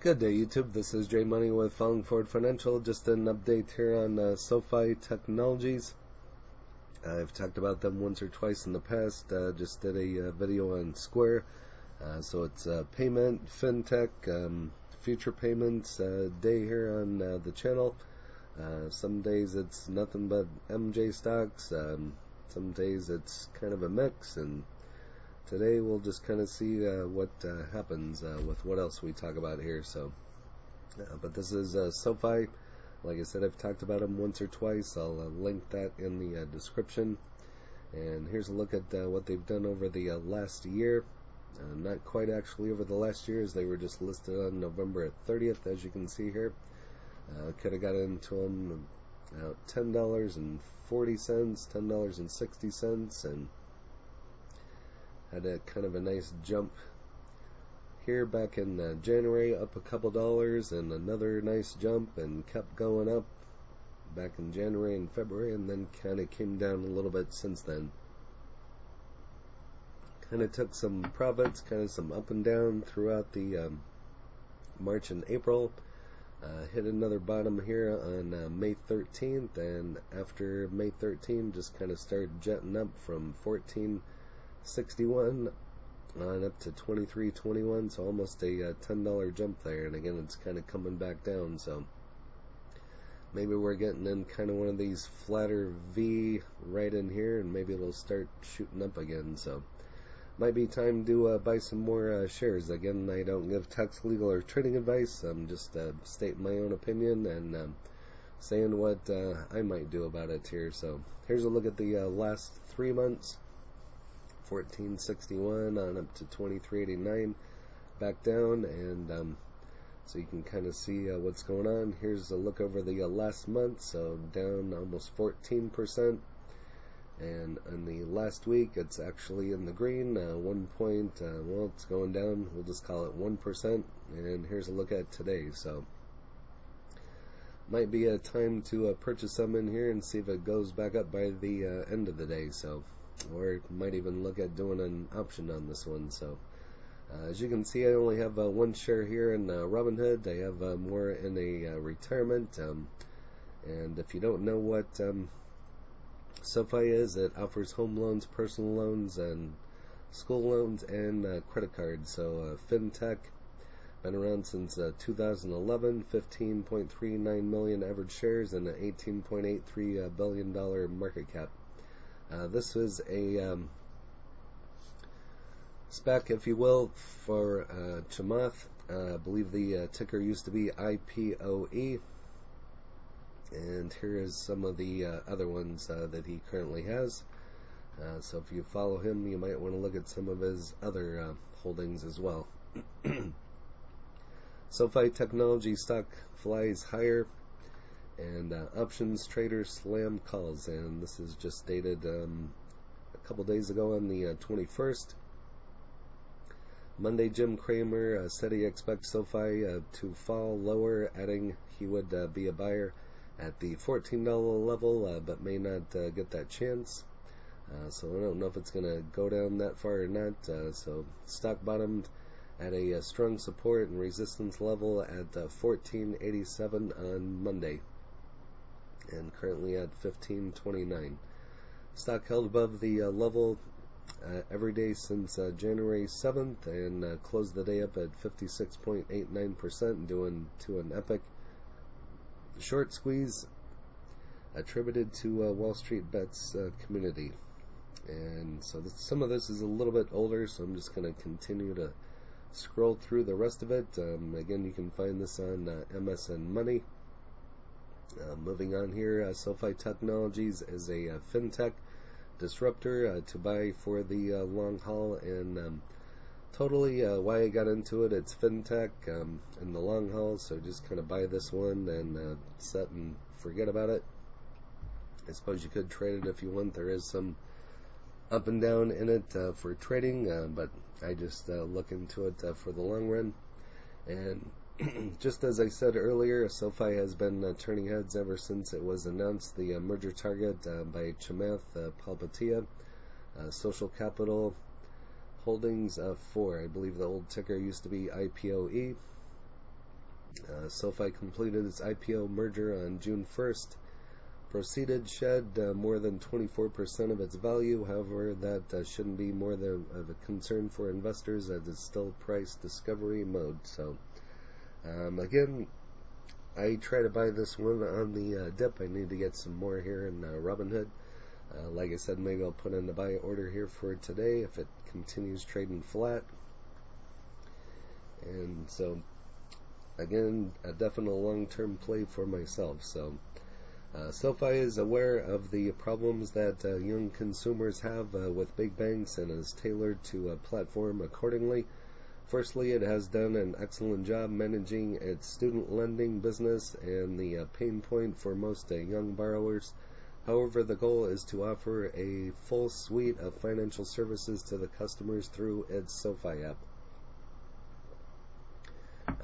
Good day, YouTube. This is Jay Money with Falling Forward Financial. Just an update here on SoFi Technologies. I've talked about them once or twice in the past. Just did a video on Square. So it's payment, fintech, future payments day here on the channel. Some days it's nothing but MJ stocks. Some days it's kind of a mix, and today we'll just kind of see what happens with what else we talk about here. So, but this is SoFi. Like I said, I've talked about them once or twice. I'll link that in the description. And here's a look at what they've done over the last year. Not quite actually over the last year, as they were just listed on November 30th, as you can see here. Could have got into them $10.40, $10.60, and had a kind of a nice jump here back in January, up a couple dollars, and another nice jump, and kept going up back in January and February, and then kind of came down a little bit since then. Kind of took some profits, kind of some up and down throughout the March and April. Hit another bottom here on May 13th, and after May 13th just kind of started jetting up from 14.61 on up to 23.21, so almost a $10 jump there. And again, it's kind of coming back down, so maybe we're getting in kind of one of these flatter V right in here, and maybe it'll start shooting up again. So might be time to buy some more shares. Again, I don't give tax, legal, or trading advice. I'm just stating my own opinion and saying what I might do about it here. So here's a look at the last 3 months. 14.61 on up to 23.89, back down, and so you can kind of see what's going on. Here's a look over the last month, so down almost 14%. And in the last week, it's actually in the green, well, it's going down, we'll just call it 1%, and here's a look at today. So might be a time to purchase some in here and see if it goes back up by the end of the day. So, or might even look at doing an option on this one. So as you can see, I only have one share here in Robinhood. I have more in a retirement, and if you don't know what SoFi is, it offers home loans, personal loans, and school loans, and credit cards. So FINTECH, been around since 2011, 15.39 million average shares, and an $18.83 billion market cap. This is a SPAC, if you will, for Chamath. I believe the ticker used to be IPOE. And here is some of the other ones that he currently has. So if you follow him, you might want to look at some of his other holdings as well. SoFi Technologies stock flies higher, and options traders slam calls. And this is just dated a couple days ago on the 21st. Monday, Jim Cramer said he expects SoFi to fall lower, adding he would be a buyer at the $14 level, but may not get that chance. So I don't know if it's going to go down that far or not. So stock bottomed at a strong support and resistance level at 14.87 on Monday, and currently at 15.29. Stock held above the level every day since January 7th, and closed the day up at 56.89%, doing to an epic short squeeze attributed to Wall Street Bets community. And so some of this is a little bit older, so I'm just going to continue to scroll through the rest of it. Again, you can find this on MSN Money. Moving on here, SoFi Technologies is a fintech disruptor to buy for the long haul, and totally why I got into it, it's fintech in the long haul, so just kind of buy this one and set and forget about it. I suppose you could trade it if you want. There is some up and down in it for trading, but I just look into it for the long run. And just as I said earlier, SoFi has been turning heads ever since it was announced, the merger target by Chamath Palihapitiya, Social Capital Holdings 4. I believe the old ticker used to be IPOE. SoFi completed its IPO merger on June 1st. Proceeded shed more than 24% of its value. However, that shouldn't be more than of a concern for investors as it's still price discovery mode. So, again, I try to buy this one on the dip. I need to get some more here in Robinhood. Like I said, maybe I'll put in the buy order here for today if it continues trading flat. And so, again, a definite long-term play for myself. So, SoFi is aware of the problems that young consumers have with big banks and is tailored to a platform accordingly. Firstly, it has done an excellent job managing its student lending business and the pain point for most young borrowers. However, the goal is to offer a full suite of financial services to the customers through its SoFi app.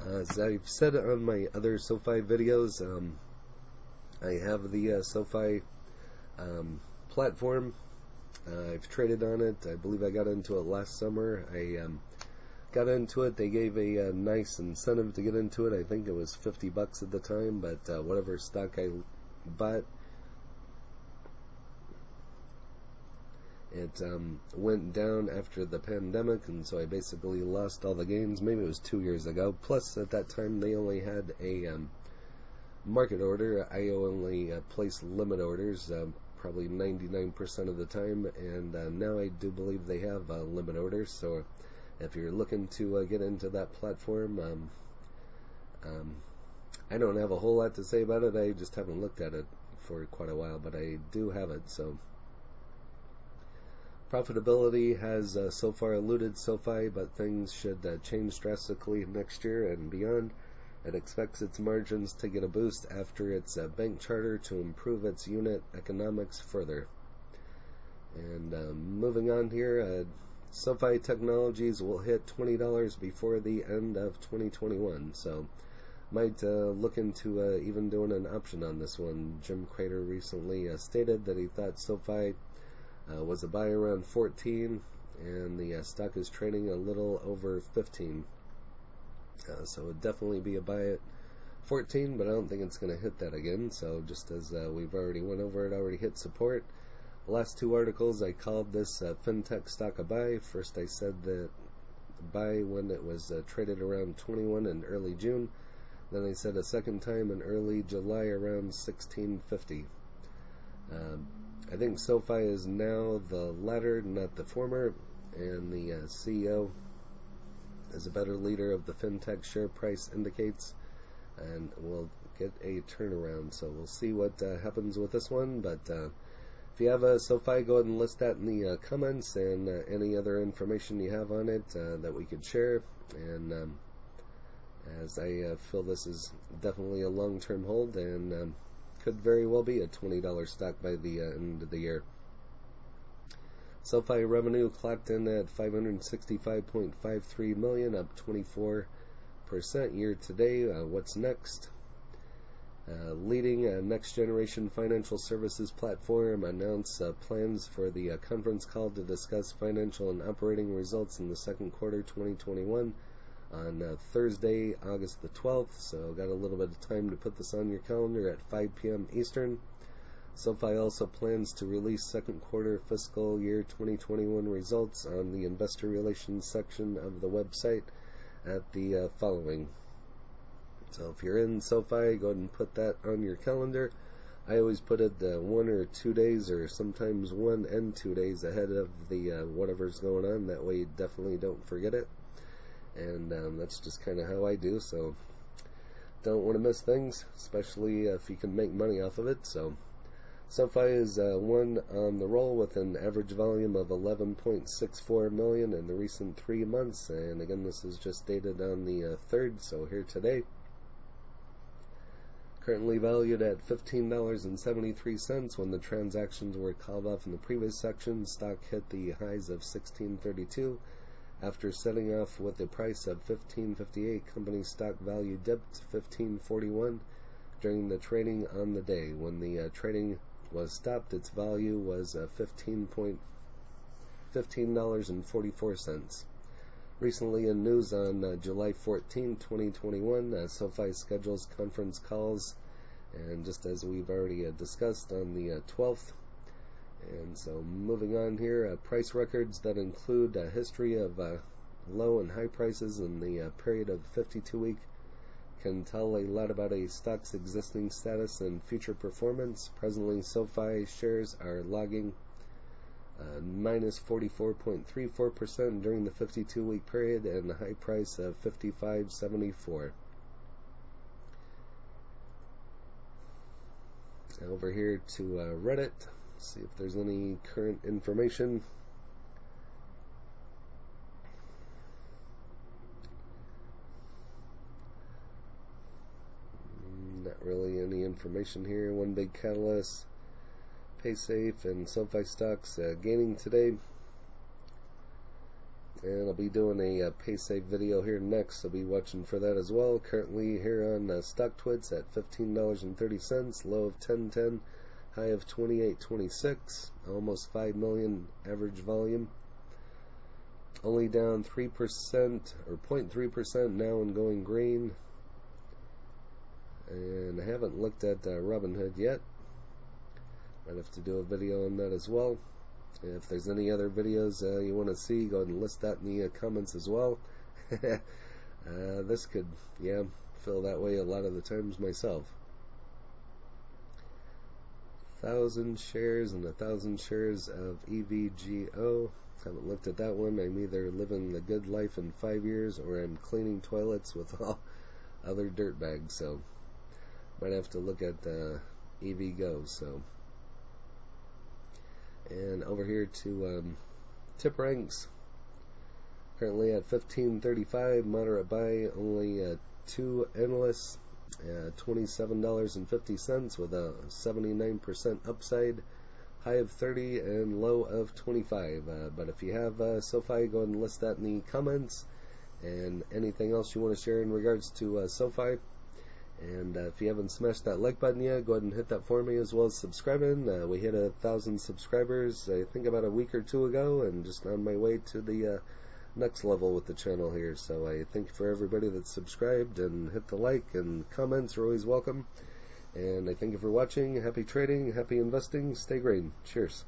As I've said on my other SoFi videos, I have the SoFi platform. I've traded on it. I believe I got into it last summer. I got into it. They gave a nice incentive to get into it. I think it was $50 at the time, but whatever stock I bought, it went down after the pandemic, and so I basically lost all the gains. Maybe it was 2 years ago. Plus, at that time, they only had a market order. I only place limit orders, probably 99% of the time, and now I do believe they have limit orders. So if you're looking to get into that platform, I don't have a whole lot to say about it. I just haven't looked at it for quite a while, but I do have it. So profitability has so far eluded SoFi, but things should change drastically next year and beyond. It expects its margins to get a boost after its bank charter to improve its unit economics further. And moving on here, SoFi Technologies will hit $20 before the end of 2021. So might look into even doing an option on this one. Jim Crater recently stated that he thought SoFi was a buy around 14, and the stock is trading a little over 15. So it would definitely be a buy at 14, but I don't think it's going to hit that again. So just as we've already went over, it already hit support. The last two articles, I called this FINTECH stock a buy. First, I said that buy when it was traded around 21 in early June. Then I said a second time in early July around 1650. I think SoFi is now the latter, not the former, and the CEO is a better leader of the FinTech share price indicates, and we'll get a turnaround. So we'll see what happens with this one. But if you have a SoFi, go ahead and list that in the comments, and any other information you have on it that we could share. And as I feel this is definitely a long-term hold, and could very well be a $20 stock by the end of the year. SoFi revenue clocked in at $565.53 million, up 24% year to date. What's next? Leading next-generation financial services platform announced plans for the conference call to discuss financial and operating results in the second quarter 2021 on Thursday, August the 12th. So got a little bit of time to put this on your calendar at 5 p.m. Eastern. SoFi also plans to release second quarter fiscal year 2021 results on the investor relations section of the website at the following. So if you're in SoFi, go ahead and put that on your calendar. I always put it 1 or 2 days, or sometimes 1 and 2 days ahead of the whatever's going on. That way you definitely don't forget it. And that's just kind of how I do. So don't want to miss things, especially if you can make money off of it. So SoFi is one on the roll with an average volume of 11.64 million in the recent 3 months. And again, this is just dated on the 3rd, so here today. Currently valued at $15.73 when the transactions were called off in the previous section. Stock hit the highs of $16.32. After setting off with a price of $15.58, company stock value dipped to $15.41 during the trading on the day. When the trading was stopped, its value was $15.44. Recently in news on July 14, 2021, SoFi schedules conference calls, and just as we've already discussed, on the 12th. And so moving on here, price records that include a history of low and high prices in the period of 52-week can tell a lot about a stock's existing status and future performance. Presently, SoFi shares are logging minus 44.34% during the 52-week period and a high price of $55.74. Over here to Reddit, see if there's any current information. Not really any information here. One big catalyst: PaySafe and SoFi stocks gaining today. And I'll be doing a PaySafe video here next. I'll be watching for that as well. Currently here on StockTwits at $15.30, low of $10.10, high of $28.26, almost 5 million average volume. Only down 3% or 0.3% now and going green. And I haven't looked at Robinhood yet. Might have to do a video on that as well. If there's any other videos you want to see, go ahead and list that in the comments as well. This could, feel that way a lot of the times myself. 1,000 shares and 1,000 shares of EVGO. Haven't looked at that one. I'm either living the good life in 5 years or I'm cleaning toilets with all other dirtbags. So might have to look at EVGO. So. And over here to tip ranks, currently at $15.35, moderate buy, only 2 analysts, $27.50 with a 79% upside, high of 30 and low of 25. But if you have SoFi, go ahead and list that in the comments, and anything else you want to share in regards to SoFi. And if you haven't smashed that like button yet, go ahead and hit that for me, as well as subscribing. We hit 1,000 subscribers, I think about a week or two ago, and just on my way to the next level with the channel here. So I thank you for everybody that's subscribed and hit the like, and comments are always welcome. And I thank you for watching. Happy trading, happy investing, stay green. Cheers.